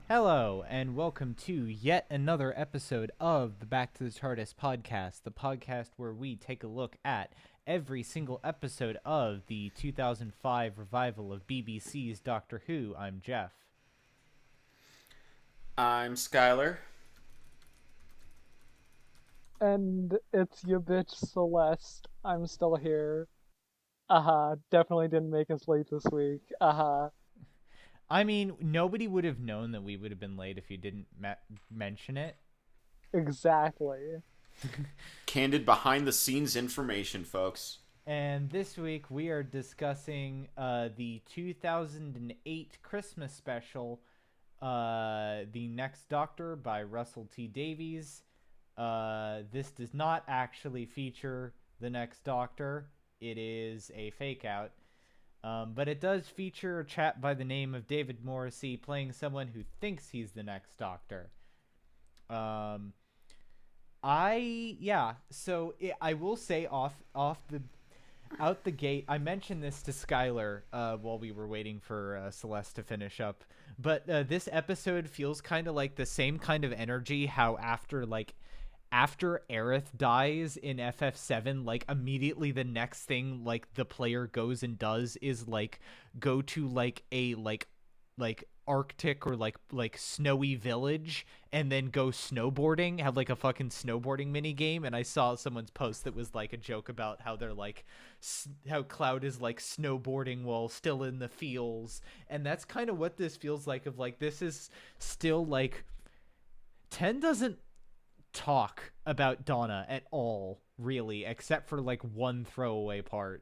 Hello, and welcome to yet another episode of the Back to the TARDIS podcast, the podcast where we take a look at every single episode of the 2005 revival of BBC's Doctor Who. I'm Jeff. I'm Skylar. And it's your bitch Celeste. I'm still here. Definitely didn't make us late this week. I mean, nobody would have known that we would have been late if you didn't mention it. Exactly. Candid behind the scenes information, folks. And this week we are discussing the 2008 Christmas special, The Next Doctor by Russell T Davies. This does not actually feature the Next Doctor. It is a fake out. But it does feature a chap by the name of David Morrissey playing someone who thinks he's the Next Doctor. I will say out the gate, I mentioned this to Skylar while we were waiting for Celeste to finish up. But this episode feels kind of like the same kind of energy. How after Aerith dies in FF7, like immediately the next thing like the player goes and does is like go to like a like Arctic or like snowy village and then go snowboarding, have like a fucking snowboarding mini game. And I saw someone's post that was like a joke about how they're like how Cloud is like snowboarding while still in the fields, and that's kind of what this feels like. Of like, this is still like 10 doesn't talk about Donna at all, really, except for like one throwaway part.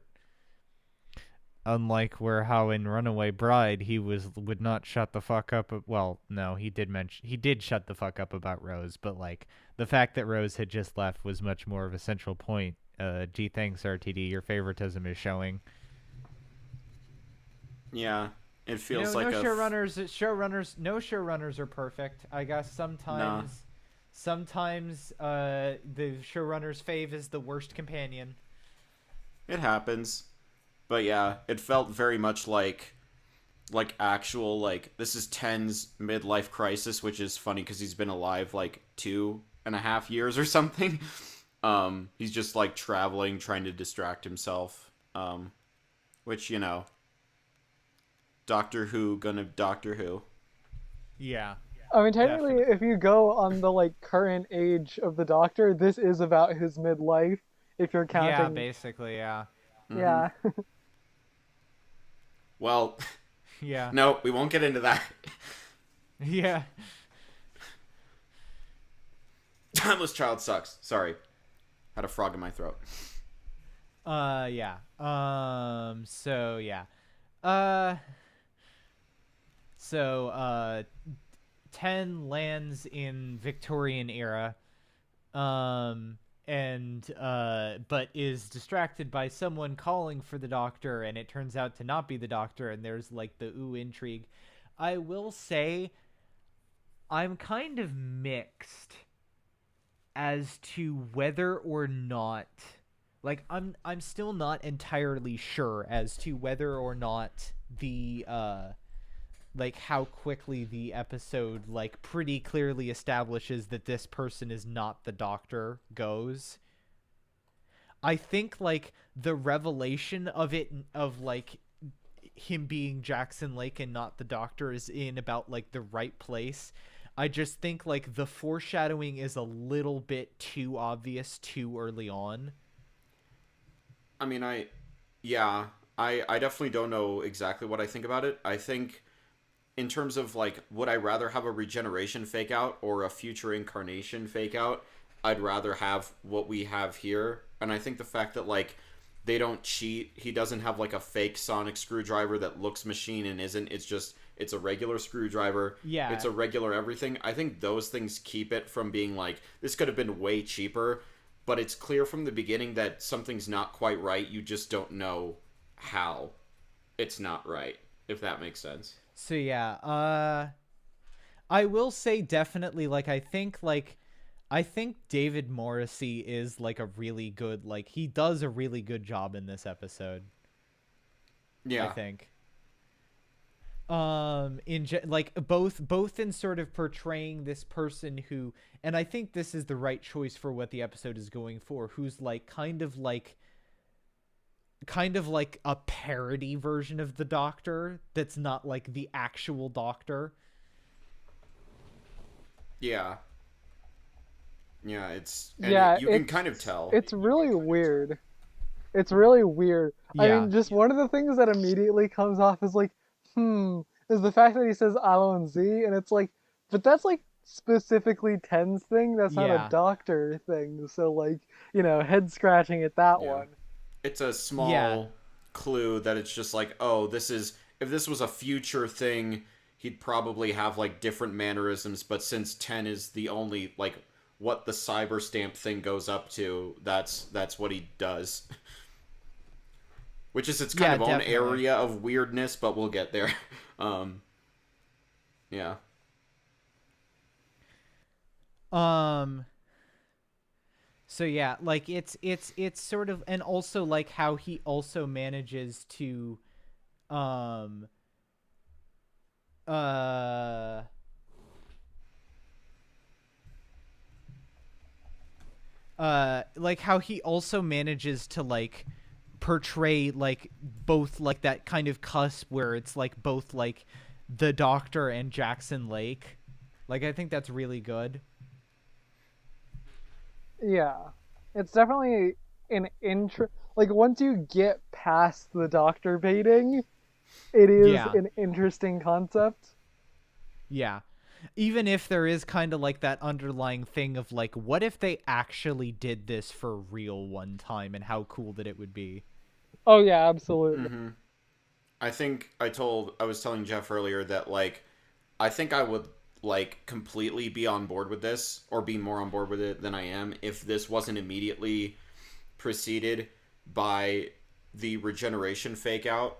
Unlike how in Runaway Bride he would not shut the fuck up. Well, no, he did shut the fuck up about Rose, but like the fact that Rose had just left was much more of a central point. Gee, thanks RTD, your favoritism is showing. Yeah, it feels no like no showrunners are perfect. I guess sometimes the showrunner's fave is the worst companion. It happens. But yeah, it felt very much like actual, like, this is Ten's midlife crisis, which is funny because he's been alive like 2.5 years or something. He's just like traveling, trying to distract himself. Which, you know, Doctor Who gonna Doctor Who. Yeah. I mean, technically, Definitely. if you go on the like current age of the Doctor, this is about his midlife. If you're counting. Yeah, basically, yeah. Mm-hmm. Yeah. Well, yeah. No, we won't get into that. Yeah. Timeless Child sucks. Sorry. Had a frog in my throat. Yeah. So yeah. So 10 lands in Victorian era. But is distracted by someone calling for the Doctor, and it turns out to not be the Doctor, and there's like the intrigue. I will say I'm kind of mixed as to whether or not, like, I'm still not entirely sure as to whether or not the like how quickly the episode like pretty clearly establishes that this person is not the Doctor goes. I think like the revelation of it, of like him being Jackson Lake and not the Doctor, is in about like the right place. I just think like the foreshadowing is a little bit too obvious too early on. I mean, I definitely don't know exactly what I think about it. I think in terms of like, would I rather have a regeneration fake out or a future incarnation fake out? I'd rather have what we have here. And I think the fact that like they don't cheat, he doesn't have like a fake sonic screwdriver that looks machine and isn't, it's a regular screwdriver. Yeah. It's a regular everything. I think those things keep it from being like, this could have been way cheaper, but it's clear from the beginning that something's not quite right. You just don't know how it's not right, if that makes sense. So yeah, I will say definitely like I think David Morrissey is like a really good, like he does a really good job in this episode. Yeah. I think. like both in sort of portraying this person who, and I think this is the right choice for what the episode is going for, who's like kind of like a parody version of the Doctor that's not like the actual Doctor. Yeah. Yeah, you can kind of tell. It's really weird. It's really weird. Yeah. I mean, just one of the things that immediately comes off as like, is the fact that he says Alo and Z, and it's like, but that's like specifically Ten's thing. That's not a Doctor thing. So like, head scratching at that one. It's a small clue that it's just like, oh, if this was a future thing, he'd probably have like different mannerisms, but since 10 is the only like what the cyber stamp thing goes up to, that's what he does. Which is its kind of own area of weirdness, but we'll get there. Yeah. So yeah, like it's sort of, and also like how he also manages to like how he also manages to like portray like both like that kind of cusp where it's like both like the Doctor and Jackson Lake. Like I think that's really good. Yeah, it's definitely an like once you get past the Doctor baiting, it is an interesting concept. Yeah. Even if there is kind of like that underlying thing of like, what if they actually did this for real one time, and how cool that it would be. Oh yeah, absolutely. Mm-hmm. I think I was telling Jeff earlier that like I think I would like completely be on board with this, or be more on board with it than I am, if this wasn't immediately preceded by the regeneration fake out.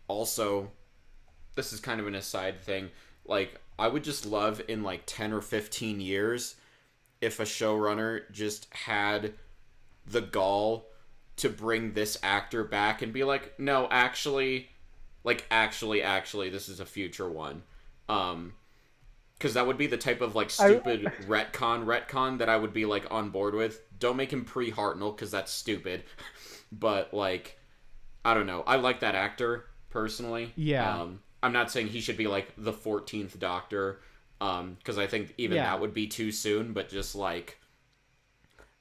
Also, this is kind of an aside thing, like I would just love in like 10 or 15 years if a showrunner just had the gall to bring this actor back and be like, no, actually, this is a future one. Because that would be the type of like stupid retcon that I would be like on board with. Don't make him pre-Hartnell because that's stupid. But like, I don't know. I like that actor personally. Yeah. I'm not saying he should be like the 14th Doctor, because I think even that would be too soon. But just like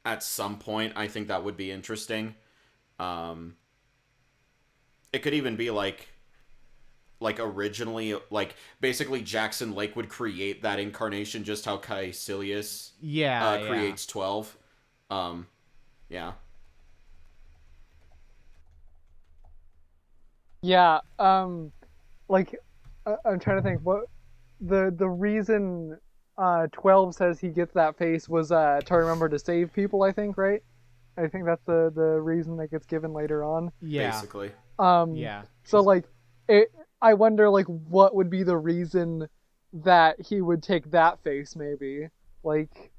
at some point, I think that would be interesting. It could even be like originally, like basically Jackson Lake would create that incarnation, just how Caecilius creates 12. Yeah. Yeah, like I'm trying to think what the reason 12 says he gets that face was to remember to save people, I think, right? I think that's the reason that gets given later on. Yeah. Basically. So like I wonder like what would be the reason that he would take that face, maybe. Like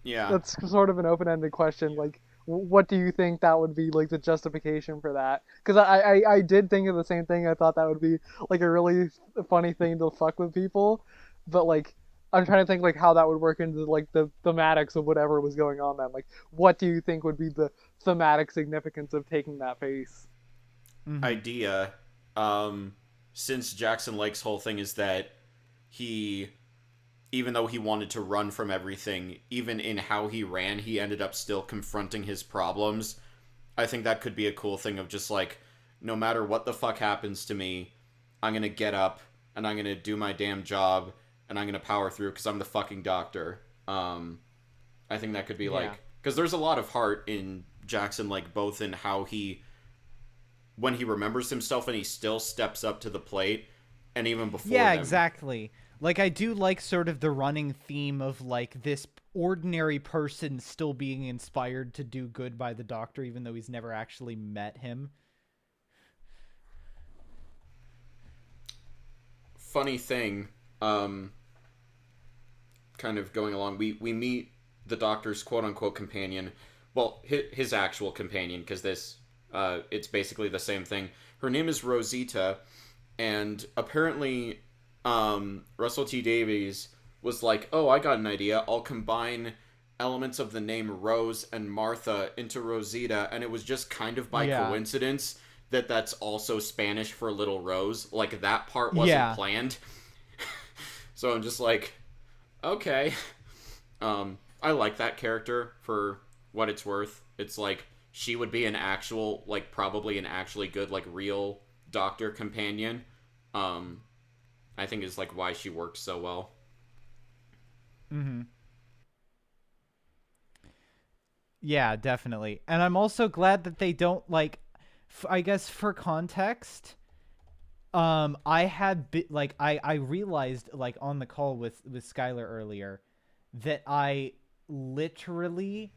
yeah. That's sort of an open-ended question. Like, what do you think that would be, like, the justification for that? Because I did think of the same thing. I thought that would be, like, a really funny thing to fuck with people. But, like, I'm trying to think, like, how that would work into, like, the thematics of whatever was going on then. Like, what do you think would be the thematic significance of taking that face? Mm-hmm. Idea. Since Jackson Lake's whole thing is that he, even though he wanted to run from everything, even in how he ran, he ended up still confronting his problems. I think that could be a cool thing of just like, no matter what the fuck happens to me, I'm gonna get up and I'm gonna do my damn job and I'm gonna power through because I'm the fucking Doctor. I think that could be like, because there's a lot of heart in Jackson, like both in how he, when he remembers himself and he still steps up to the plate, and even before exactly. Like, I do like sort of the running theme of, like, this ordinary person still being inspired to do good by the Doctor, even though he's never actually met him. Funny thing, kind of going along, we meet the Doctor's quote-unquote companion, well, his actual companion, because this, it's basically the same thing. Her name is Rosita, and apparently, Russell T Davies was like, "Oh, I got an idea. I'll combine elements of the name Rose and Martha into Rosita," and it was just kind of by coincidence that that's also Spanish for little rose. Like, that part wasn't planned. So I'm just like, okay. I like that character for what it's worth. It's like, she would be an actual, like, probably an actually good, like, real doctor companion. I think is, like, why she works so well. Mm-hmm. Yeah, definitely. And I'm also glad that they don't, like, I guess for context, I had I realized, like, on the call with Skylar earlier, that I literally,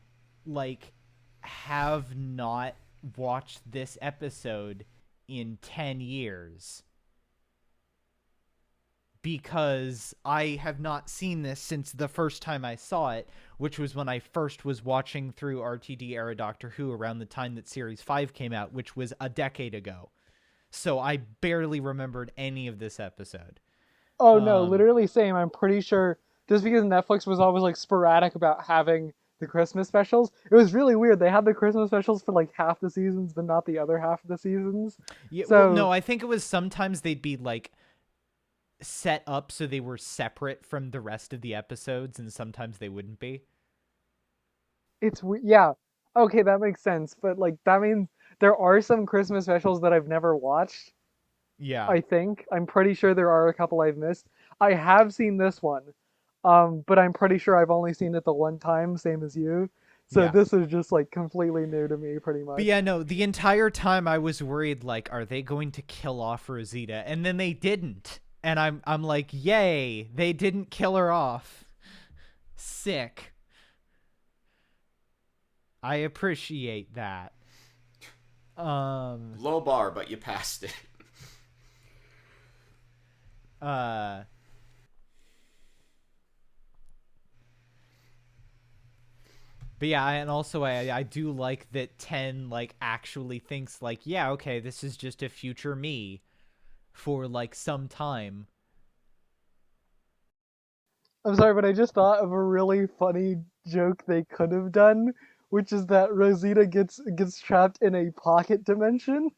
like, have not watched this episode in 10 years. Because I have not seen this since the first time I saw it, which was when I first was watching through RTD era Doctor Who around the time that Series 5 came out, which was a decade ago. So I barely remembered any of this episode. Oh no, literally same. I'm pretty sure just because Netflix was always like sporadic about having the Christmas specials, it was really weird. They had the Christmas specials for like half the seasons, but not the other half of the seasons. Yeah, so, well, no, I think it was sometimes they'd be like set up so they were separate from the rest of the episodes, and sometimes they wouldn't be. Yeah, okay, that makes sense. But like that means there are some Christmas specials that I've never watched. Yeah. I think I'm pretty sure there are a couple I've missed. I have seen this one, but I'm pretty sure I've only seen it the one time, same as you. So this is just like completely new to me, pretty much. But yeah, no, the entire time I was worried, like, are they going to kill off Rosita? And then they didn't. And I'm like, yay, they didn't kill her off. Sick. I appreciate that. Low bar, but you passed it. But yeah, and also I do like that 10 like actually thinks like, yeah, okay, this is just a future me for like some time. I'm sorry, but I just thought of a really funny joke they could have done, which is that Rosita gets trapped in a pocket dimension.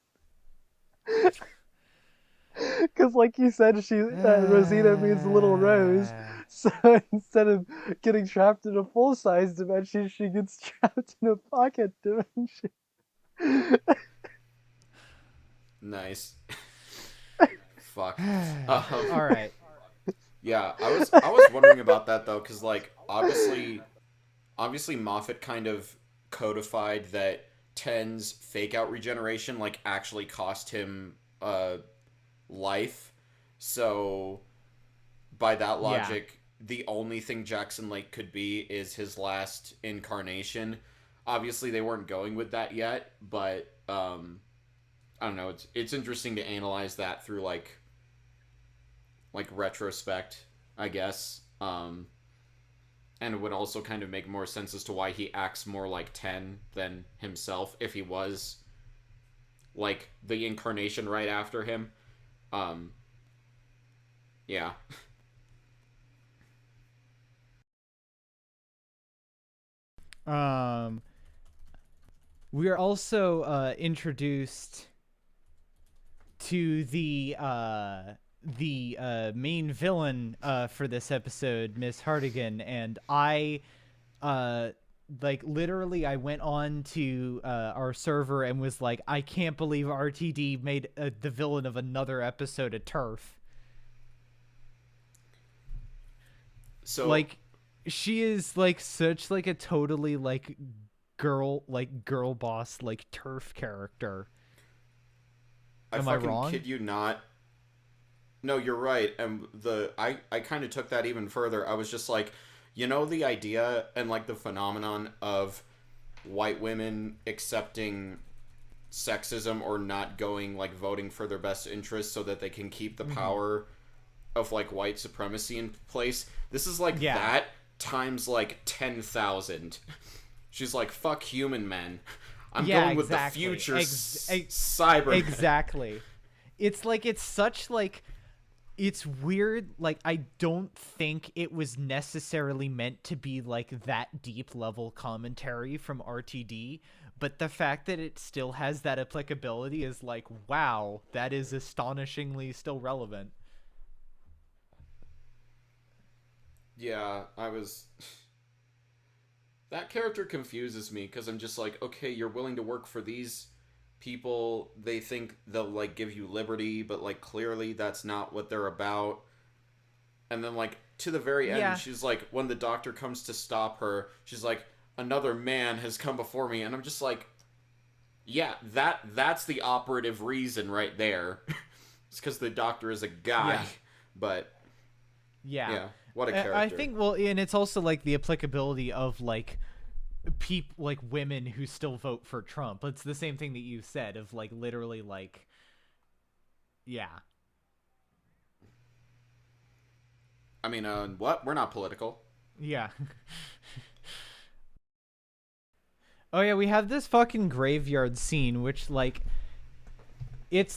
Because, like you said, Rosita means little rose. So instead of getting trapped in a full size dimension, she gets trapped in a pocket dimension. Nice. Fuck. All right. Yeah, I was wondering about that though, because like obviously Moffat kind of codified that Ten's fake out regeneration like actually cost him life. So by that logic, the only thing Jackson Lake could be is his last incarnation. Obviously they weren't going with that yet, but I don't know, it's interesting to analyze that through like retrospect, I guess. And it would also kind of make more sense as to why he acts more like Ten than himself if he was like the incarnation right after him. Yeah. We are also introduced to the main villain for this episode, Miss Hartigan, and I like literally I went on to our server and was like, I can't believe RTD made the villain of another episode of TERF. So like she is like such like a totally like girl boss like TERF character. Am I wrong? Kid you not. No, you're right. And I kind of took that even further. I was just like, you know, the idea and like the phenomenon of white women accepting sexism or not going like voting for their best interests so that they can keep the power of like white supremacy in place. This is like that times like 10,000. She's like, fuck human men. I'm Yeah, going with exactly. the future Cybermen. Exactly. It's like, it's such like, it's weird. Like, I don't think it was necessarily meant to be like that deep level commentary from RTD, but the fact that it still has that applicability is like, wow, that is astonishingly still relevant. Yeah, that character confuses me because I'm just like, okay, you're willing to work for these people. They think they'll like give you liberty, but like clearly that's not what they're about. And then like to the very end, Yeah. she's like, when the doctor comes to stop her, she's like, another man has come before me, and I'm just like, yeah, that's the operative reason right there. It's because the doctor is a guy, Yeah. but Yeah. what a character. I think, well, and it's also like the applicability of like people, like women who still vote for Trump. It's the same thing that you said of like literally like, yeah. I mean, what? We're not political. Yeah. Oh yeah, we have this fucking graveyard scene, which like, it's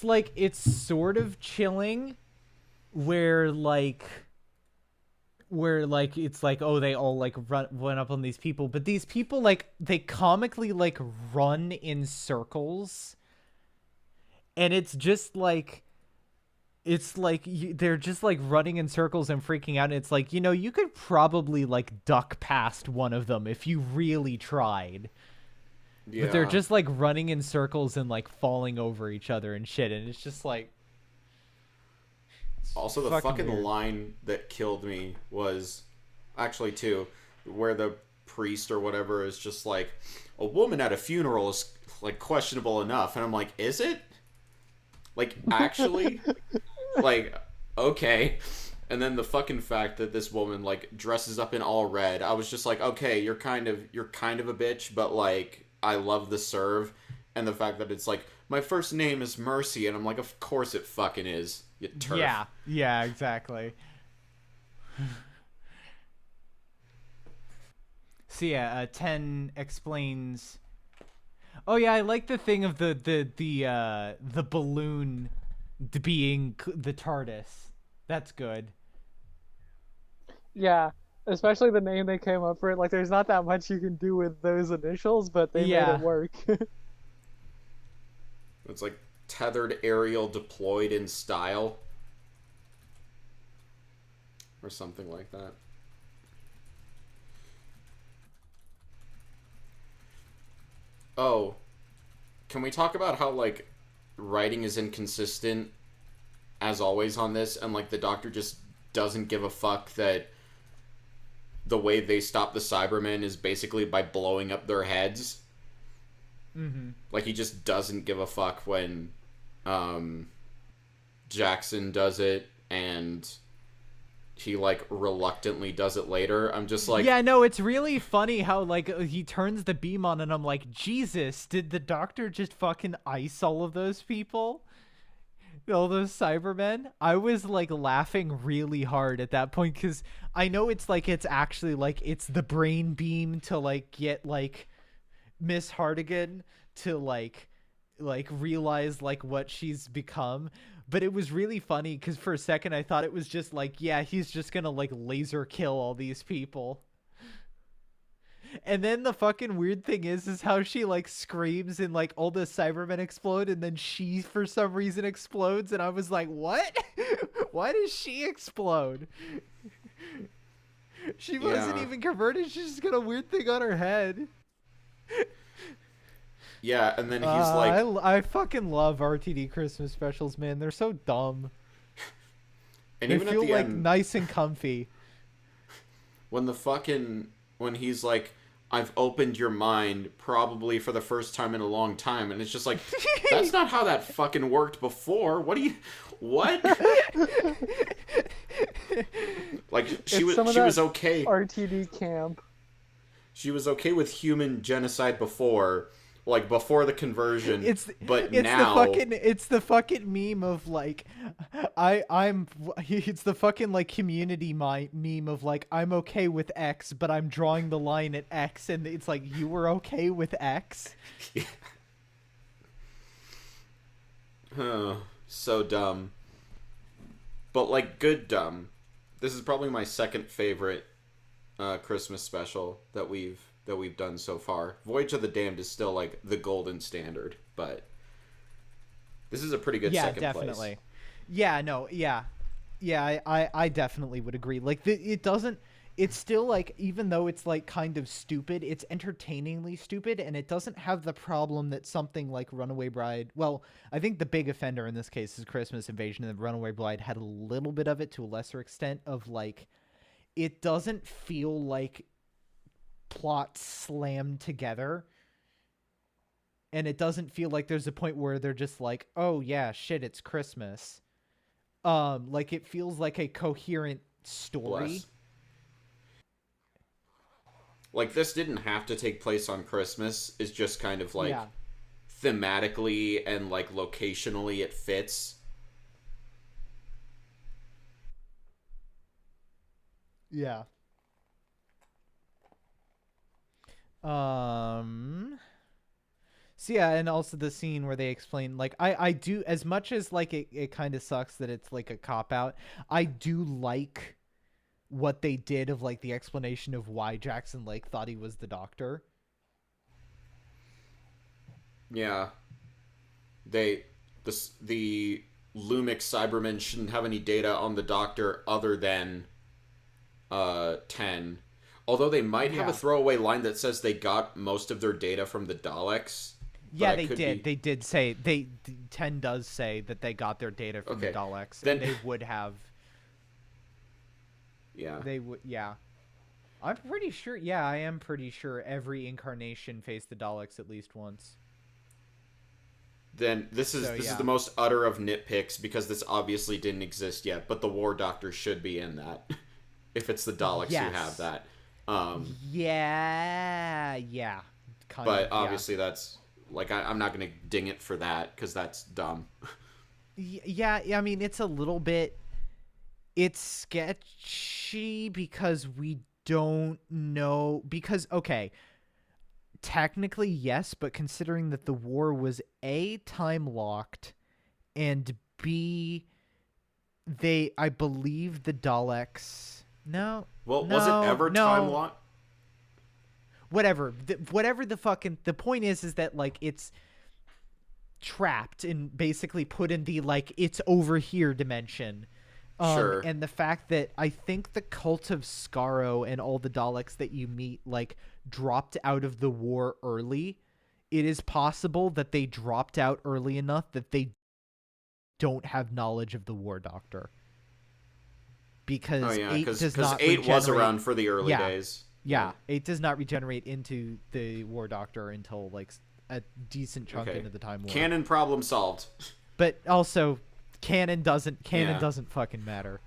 sort of chilling, where like it's like, oh, they all like run up on these people, but these people like, they comically like run in circles, and it's just like, they're just like running in circles and freaking out, and it's like, you know, you could probably like duck past one of them if you really tried. Yeah. But they're just like running in circles and like falling over each other and shit, and it's just like, also the fucking weird. line that killed me was actually two, where the priest or whatever is just like, a woman at a funeral is like questionable enough, and I'm like, is it? Like, actually? Like, okay. And then the fucking fact that this woman like dresses up in all red, I was just like, okay, you're kind of a bitch, but like, I love the serve. And the fact that it's like, my first name is Mercy, and I'm like, of course it fucking is, you TERF. Yeah, exactly. So yeah, 10 explains. Oh yeah, I like the thing of the balloon being the TARDIS. That's good. Yeah, especially the name they came up for it. Like, there's not that much you can do with those initials, but they made Yeah. it work. It's like tethered aerial deployed in style. Or something like that. Oh, can we talk about how like writing is inconsistent as always on this, and like the doctor just doesn't give a fuck that the way they stop the Cybermen is basically by blowing up their heads. Mm-hmm. Like, he just doesn't give a fuck when Jackson does it, and he like reluctantly does it later. I'm just like, yeah, no, it's really funny how like he turns the beam on, and I'm like, Jesus, did the doctor just fucking ice all of those people? All those Cybermen? I was like laughing really hard at that point, because I know it's like, it's actually like, it's the brain beam to like get like Miss Hardigan to like realize like what she's become. But it was really funny because for a second I thought it was just like, yeah, he's just gonna like laser kill all these people. And then the fucking weird thing is how she like screams and like all the Cybermen explode, and then she for some reason explodes, and I was like, what? Why does she explode? She wasn't even converted, she just got a weird thing on her head. yeah, and then he's like, I fucking love RTD Christmas specials, man. They're so dumb. and They even feel at the like end, nice and comfy. when he's like, I've opened your mind probably for the first time in a long time, and it's just like, that's not how that fucking worked before. What? Like, she was okay. RTD camp. She was okay with human genocide before, like before the conversion, It's but now it's the fucking meme of like I'm it's the fucking like community meme of like I'm okay with X but I'm drawing the line at X, and it's like you were okay with X. so dumb. But like good dumb. This is probably my second favorite Christmas special that we've done so far. Voyage of the Damned is still like the golden standard, but this is a pretty good second definitely. place. Yeah, no, yeah. Yeah, I definitely would agree. Like it doesn't, it's still like, even though it's like kind of stupid, it's entertainingly stupid, and it doesn't have the problem that something like Runaway Bride, well, I think the big offender in this case is Christmas Invasion, and Runaway Bride had a little bit of it to a lesser extent of like, it doesn't feel like plots slammed together, and it doesn't feel like there's a point where they're just like, oh yeah, shit, it's Christmas. Like it feels like a coherent story. Bless. Like this didn't have to take place on Christmas. It's just kind of like thematically and like locationally it fits. Yeah. So yeah, and also the scene where they explain, like, I do, as much as like it kind of sucks that it's like a cop out, I do like what they did of like the explanation of why Jackson Lake thought he was the Doctor. Yeah. The Lumix Cybermen shouldn't have any data on the Doctor other than 10. Although they might have a throwaway line that says they got most of their data from the Daleks. Yeah, they did. They did say 10 does say that they got their data from the Daleks, and they would have. Yeah. They would. Yeah. I'm pretty sure. Yeah, I am pretty sure every incarnation faced the Daleks at least once. Then this is the most utter of nitpicks because this obviously didn't exist yet, but the War Doctor should be in that. If it's the Daleks who have that. Yeah. But obviously that's like I'm not gonna ding it for that because that's dumb. Yeah, I mean it's a little bit. It's sketchy because we don't know, because okay, technically yes, but considering that the war was A, time locked, and B, I believe the Daleks. No. Well, was it ever time locked? Whatever. Whatever the fucking. The point is that like it's trapped and basically put in the like it's over here dimension. Sure. And the fact that I think the cult of Skaro and all the Daleks that you meet like dropped out of the war early. It is possible that they dropped out early enough that they don't have knowledge of the War Doctor. Because 8 does not 8 was around for the early days. Yeah, 8 does not regenerate into the War Doctor until like a decent chunk into the Time War. Canon problem solved. But also canon doesn't fucking matter.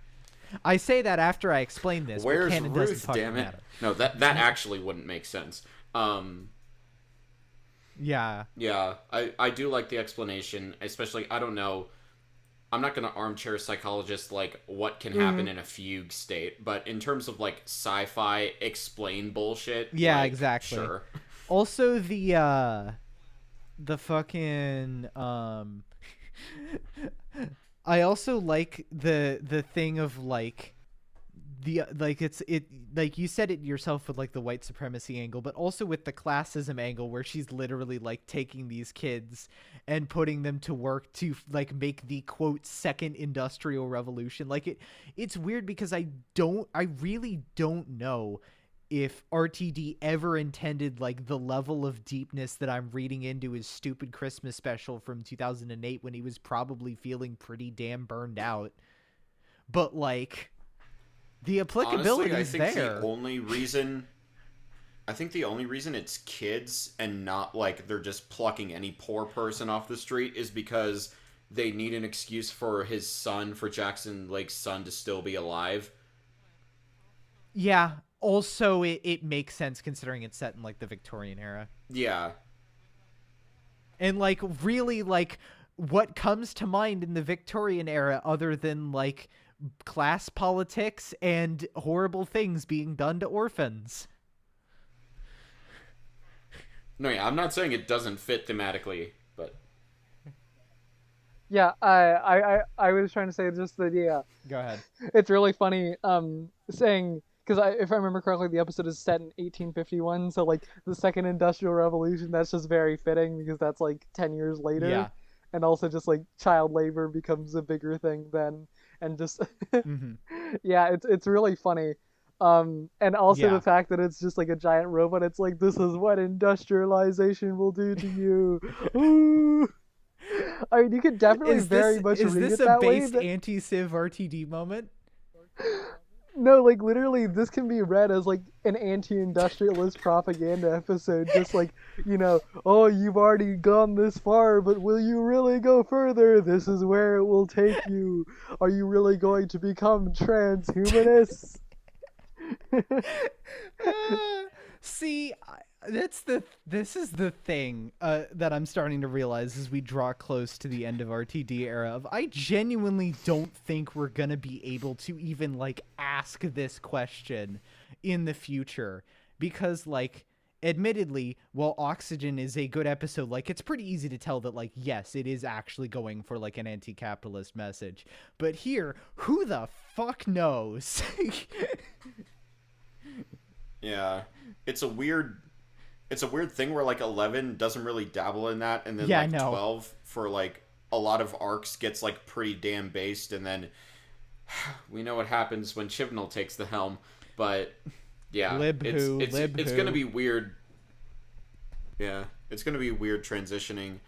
I say that after I explain this. Where's but canon Ruth? Doesn't fucking damn it! Matter. No, that actually wouldn't make sense. Yeah. Yeah, I do like the explanation, especially I don't know. I'm not going to armchair psychologist like what can happen in a fugue state, but in terms of like sci-fi explain bullshit. Yeah, like, exactly. Sure. Also the fucking I also like the thing of like like you said it yourself with like the white supremacy angle, but also with the classism angle where she's literally like taking these kids and putting them to work to like make the quote second industrial revolution. Like it's weird because I really don't know if RTD ever intended like the level of deepness that I'm reading into his stupid Christmas special from 2008 when he was probably feeling pretty damn burned out. But like the applicability is there. I think the only reason it's kids and not like they're just plucking any poor person off the street is because they need an excuse for his son, for Jackson Lake's son to still be alive. Yeah. Also, it makes sense considering it's set in like the Victorian era. Yeah. And like really like what comes to mind in the Victorian era other than like class politics and horrible things being done to orphans? No, yeah, I'm not saying it doesn't fit thematically, but Yeah, I was trying to say just that. Yeah, Go ahead. it's really funny. Saying because if I remember correctly, the episode is set in 1851, so like the second industrial revolution. That's just very fitting because that's like 10 years later, Yeah. and also just like child labor becomes a bigger thing then, and just Mm-hmm. yeah, it's really funny. And also the Yeah. fact that it's just like a giant robot. It's like this is what industrialization will do to you. Ooh. I mean, you could definitely very much Is read this it a that way. base anti-Civ RTD moment? No, like literally, this can be read as like an anti-industrialist propaganda episode. Just like, oh, you've already gone this far, but will you really go further? This is where it will take you. Are you really going to become transhumanists? See, this is the thing that I'm starting to realize as we draw close to the end of RTD era. I genuinely don't think we're gonna be able to even like ask this question in the future because like. Admittedly, while Oxygen is a good episode, like it's pretty easy to tell that like yes, it is actually going for like an anti-capitalist message. But here, who the fuck knows? yeah, it's a weird thing where like 11 doesn't really dabble in that, and then Yeah, like no. 12 for like a lot of arcs gets like pretty damn based, and then we know what happens when Chibnall takes the helm. But yeah, it's gonna be weird. Yeah, it's gonna be weird transitioning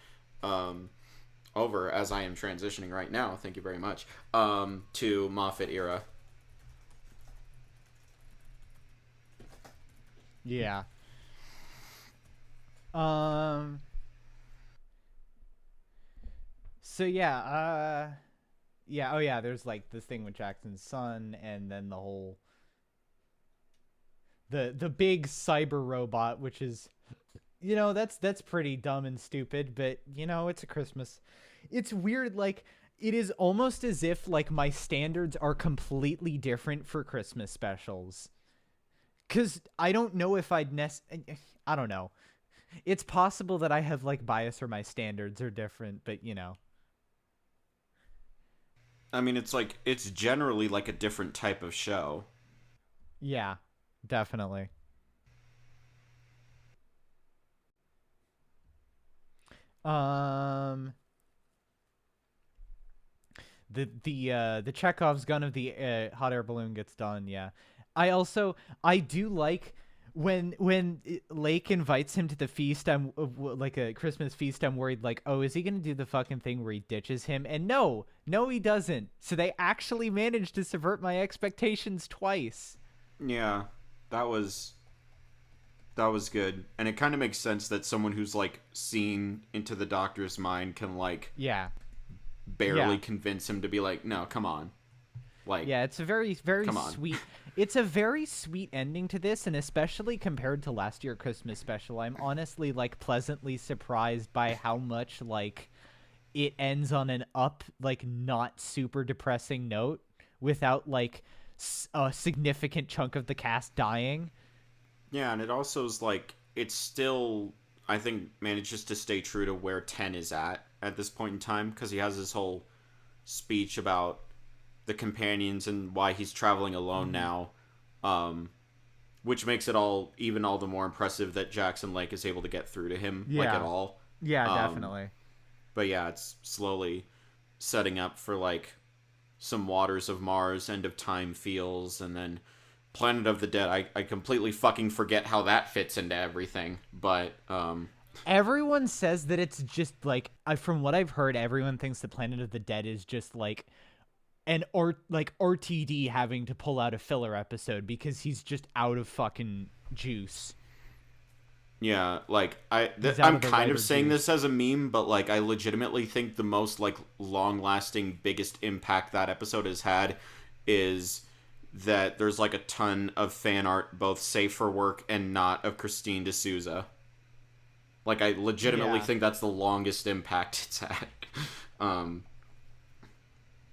over as I am transitioning right now. Thank you very much. To Moffat era. Yeah. So yeah, oh yeah, there's like this thing with Jackson's son and then the whole the big cyber robot, which is that's pretty dumb and stupid, but it's a Christmas. It's weird, like it is almost as if like my standards are completely different for Christmas specials. Cause I don't know if I don't know. It's possible that I have like bias or my standards are different, but I mean, it's generally like a different type of show. Yeah, definitely. Um, the Chekhov's gun of the hot air balloon gets done. Yeah, I do like when Lake invites him to the feast. I'm like a Christmas feast. I'm worried like, oh, is he gonna do the fucking thing where he ditches him? And no, he doesn't. So they actually managed to subvert my expectations twice. Yeah, that was good, and it kind of makes sense that someone who's like seen into the Doctor's mind can like Yeah. barely convince him to be like, no, come on. Like, yeah, it's a very sweet. It's a very sweet ending to this, and especially compared to last year's Christmas special, I'm honestly like pleasantly surprised by how much like it ends on an up, like not super depressing note without like a significant chunk of the cast dying. yeah, and it also is like it's still, I think, manages to stay true to where 10 is at this point in time, because he has his whole speech about the companions and why he's traveling alone now, which makes it all the more impressive that Jackson Lake is able to get through to him like at all. Yeah, definitely. But yeah, it's slowly setting up for like some Waters of Mars, End of Time feels, and then Planet of the Dead. I completely fucking forget how that fits into everything, but everyone says that it's just like from what I've heard, everyone thinks the Planet of the Dead is just like an RTD having to pull out a filler episode because he's just out of fucking juice. Yeah, like I'm kind of saying this as a meme, but like I legitimately think the most like long-lasting, biggest impact that episode has had is that there's like a ton of fan art, both safe for work and not, of Christine D'Souza. Like, I legitimately Yeah. think that's the longest impact it's had.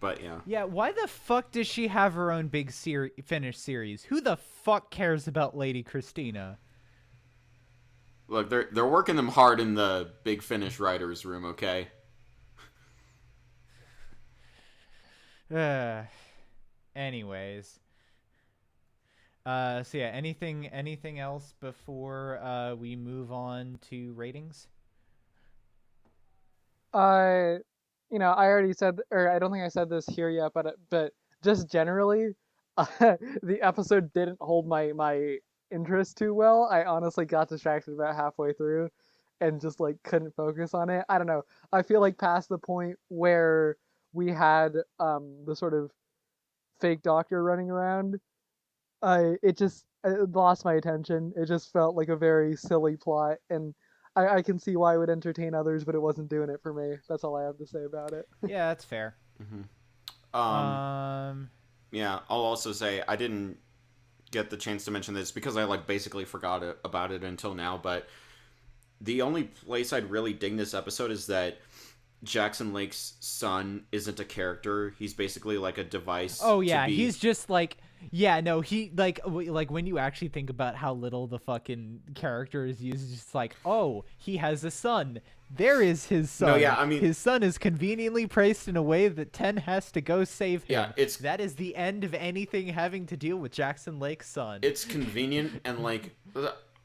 But yeah. Yeah, why the fuck does she have her own big Finnish series? Who the fuck cares about Lady Christina? Look, they're working them hard in the Big Finish writers' room, okay? Anyways. So yeah, anything else before we move on to ratings? I, I already said, or I don't think I said this here yet, but just generally, the episode didn't hold my interest too well. I honestly got distracted about halfway through, and just like couldn't focus on it. I don't know. I feel like past the point where we had the sort of fake doctor running around, it lost my attention. It just felt like a very silly plot, and I can see why it would entertain others, but it wasn't doing it for me. That's all I have to say about it. Yeah, that's fair. Um, Um, yeah, I'll also say I didn't get the chance to mention this because I like basically forgot about it until now, but the only place I'd really ding this episode is that Jackson Lake's son isn't a character. He's basically like a device. oh yeah, to be... he's just like, yeah, no, he like when you actually think about how little the fucking character is used, it's just like, oh, he has a son. There is his son. No, yeah, I mean, his son is conveniently placed in a way that Ten has to go save him. Yeah, that is the end of anything having to deal with Jackson Lake's son. It's convenient, and like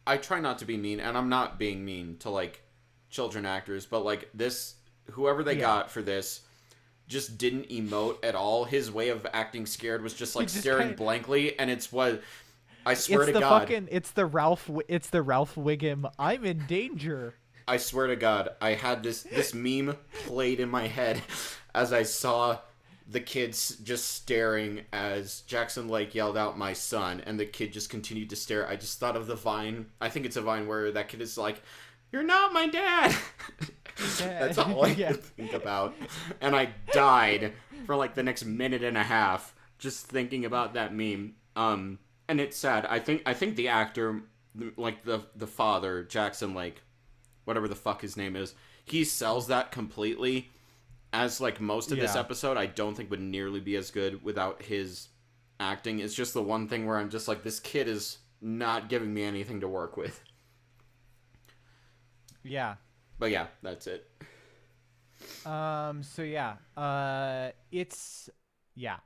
I try not to be mean, and I'm not being mean to like children actors, but like this, whoever they got for this just didn't emote at all. His way of acting scared was just like staring blankly, and it's what I swear to God, it's the Ralph Wiggum, I'm in danger. I swear to God, I had this meme played in my head as I saw the kids just staring as Jackson Lake yelled out, "My son," and the kid just continued to stare. I just thought of the Vine. I think it's a Vine where that kid is like, "You're not my dad." That's all I could think about. And I died for like the next minute and a half just thinking about that meme. And it's sad. I think the actor, like the father, Jackson Lake, whatever the fuck his name is, he sells that completely. As like most of this episode, I don't think would nearly be as good without his acting. It's just the one thing where I'm just like, this kid is not giving me anything to work with. Yeah. But yeah, that's it. So yeah. It's yeah.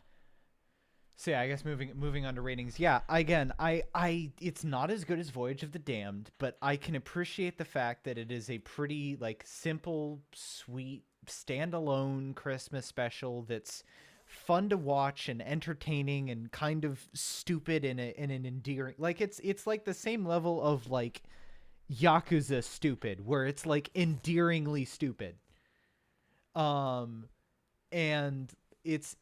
So yeah, I guess moving on to ratings. Yeah, again, I it's not as good as Voyage of the Damned, but I can appreciate the fact that it is a pretty like simple, sweet, standalone Christmas special that's fun to watch and entertaining and kind of stupid in an endearing, like it's like the same level of like Yakuza stupid, where it's like endearingly stupid. And it's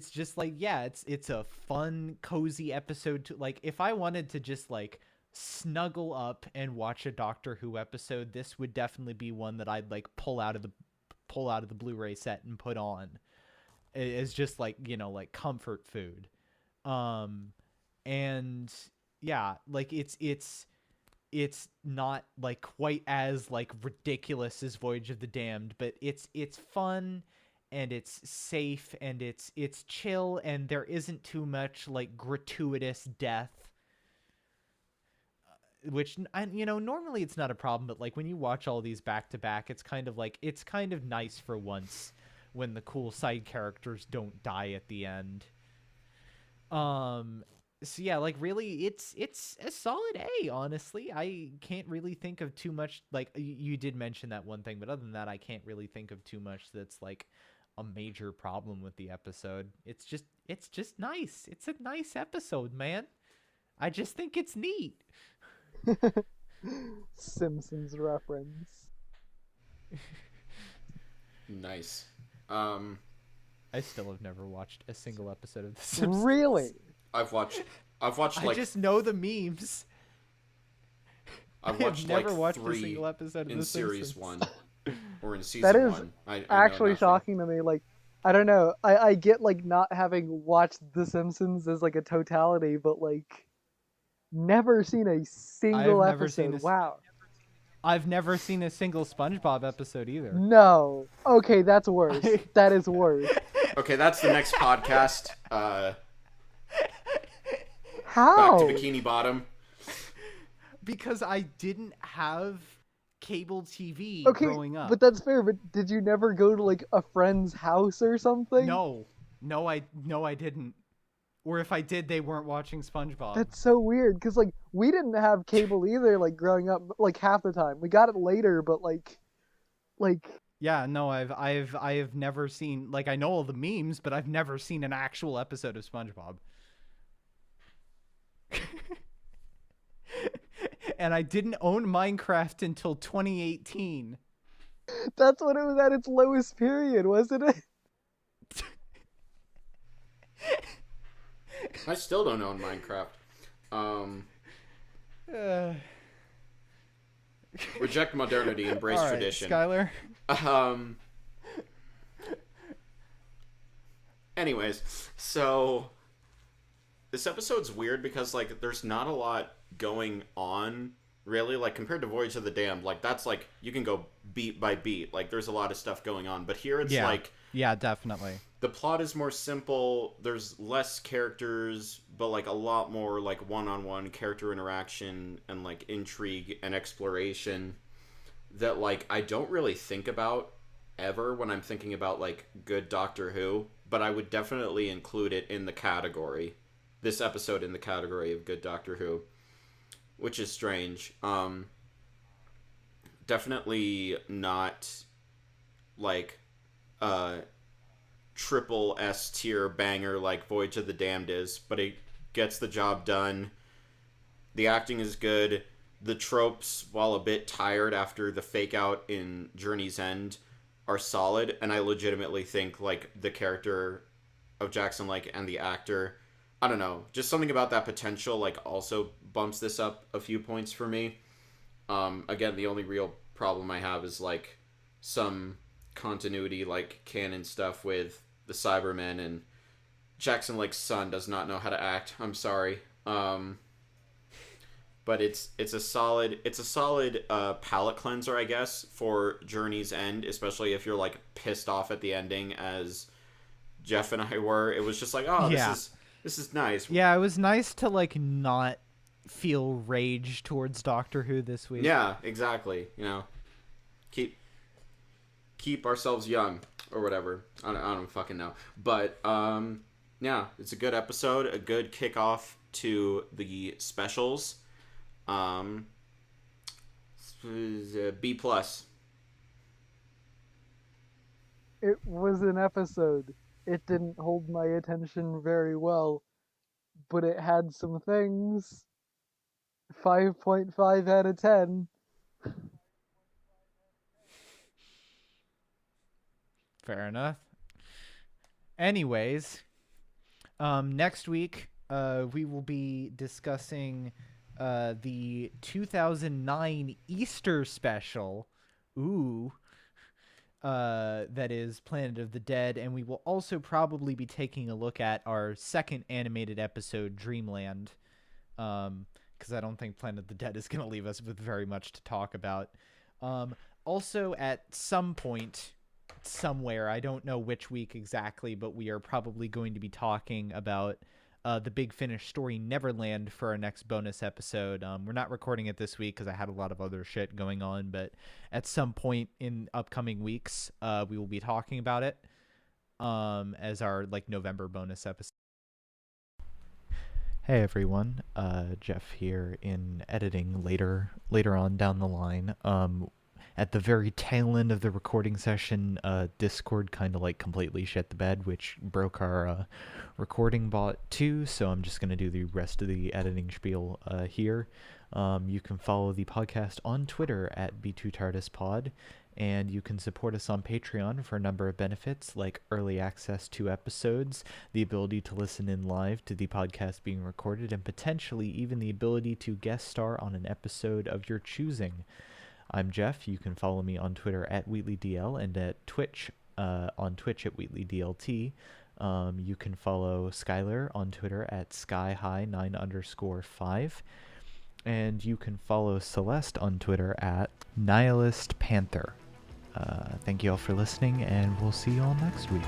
just like, yeah, it's a fun, cozy episode to like, if I wanted to just like snuggle up and watch a Doctor Who episode, this would definitely be one that I'd like pull out of the Blu-ray set and put on as just like, like comfort food. And yeah, like it's not like quite as like ridiculous as Voyage of the Damned, but it's fun and it's safe and it's chill, and there isn't too much like gratuitous death, which normally it's not a problem, but like when you watch all these back to back, it's kind of nice for once when the cool side characters don't die at the end. So yeah, like really it's a solid A, honestly. I can't really think of too much, like you did mention that one thing, but other than that, I can't really think of too much that's like a major problem with the episode. It's just nice. It's a nice episode, man. I just think it's neat. Simpsons reference. Nice. I still have never watched a single episode of The Simpsons. Really? I've watched like, I just know the memes. I've watched never like watched 3 a single episode of in The series Simpsons. 1 or in season That is 1. I actually know shocking to me. Like, I don't know. I get like not having watched The Simpsons as like a totality, but like never seen a single I've never episode. seen this. Wow. I've never seen a single SpongeBob episode either. No. Okay, that's worse. That is worse. Okay, that's the next podcast. How? Back to Bikini Bottom. Because I didn't have cable TV Okay, growing up. but that's fair. But did you never go to like a friend's house or something? No, I didn't. Or if I did, they weren't watching SpongeBob. That's so weird, because like we didn't have cable either. Like growing up, like half the time we got it later, but like. Yeah, no, I've never seen, like, I know all the memes, but I've never seen an actual episode of SpongeBob. And I didn't own Minecraft until 2018. That's when it was at its lowest period, wasn't it? I still don't own Minecraft. Reject modernity, embrace all right, tradition. Skylar. Anyways, so this episode's weird because like there's not a lot going on really, like compared to Voyage of the Damned. Like that's like you can go beat by beat. Like there's a lot of stuff going on, but here it's like definitely. The plot is more simple. There's less characters, but like a lot more like one-on-one character interaction and like intrigue and exploration that like I don't really think about ever when I'm thinking about like good Doctor Who, but I would definitely include it in the category. This episode in the category of good Doctor Who, which is strange. Definitely not like triple S tier banger like Voyage of the Damned is, but it gets the job done. The acting is good. The tropes, while a bit tired after the fake out in Journey's End, are solid, and I legitimately think like the character of Jackson like and the actor, I don't know, just something about that potential like also bumps this up a few points for me. Again, the only real problem I have is like some continuity like canon stuff with the Cybermen, and Jackson Lake's son does not know how to act. I'm sorry. But it's a solid palate cleanser, I guess, for Journey's End, especially if you're like pissed off at the ending as Jeff and I were. It was just like, oh, this is nice. Yeah, it was nice to like not feel rage towards Doctor Who this week. Yeah, exactly. You know, keep ourselves young or whatever. I don't fucking know. But yeah, it's a good episode, a good kickoff to the specials. B plus. It was an episode. It didn't hold my attention very well, but it had some things. 5.5 out of 10. Fair enough. Anyways, next week we will be discussing the 2009 Easter special. Ooh. That is Planet of the Dead, and we will also probably be taking a look at our second animated episode, Dreamland, because I don't think Planet of the Dead is going to leave us with very much to talk about. Also, at some point, somewhere, I don't know which week exactly, but we are probably going to be talking about the Big Finish story Neverland for our next bonus episode. We're not recording it this week because I had a lot of other shit going on, but at some point in upcoming weeks, we will be talking about it as our like November bonus episode. Hey everyone, Jeff here in editing later on down the line. At the very tail end of the recording session, Discord kind of like completely shit the bed, which broke our recording bot too, so I'm just going to do the rest of the editing spiel here. You can follow the podcast on Twitter at B2TARDISPod, and you can support us on Patreon for a number of benefits like early access to episodes, the ability to listen in live to the podcast being recorded, and potentially even the ability to guest star on an episode of your choosing. I'm Jeff. You can follow me on Twitter at WheatleyDL and at Twitch on Twitch at WheatleyDLT. You can follow Skylar on Twitter at SkyHigh9_5. And you can follow Celeste on Twitter at NihilistPanther. Thank you all for listening, and we'll see you all next week.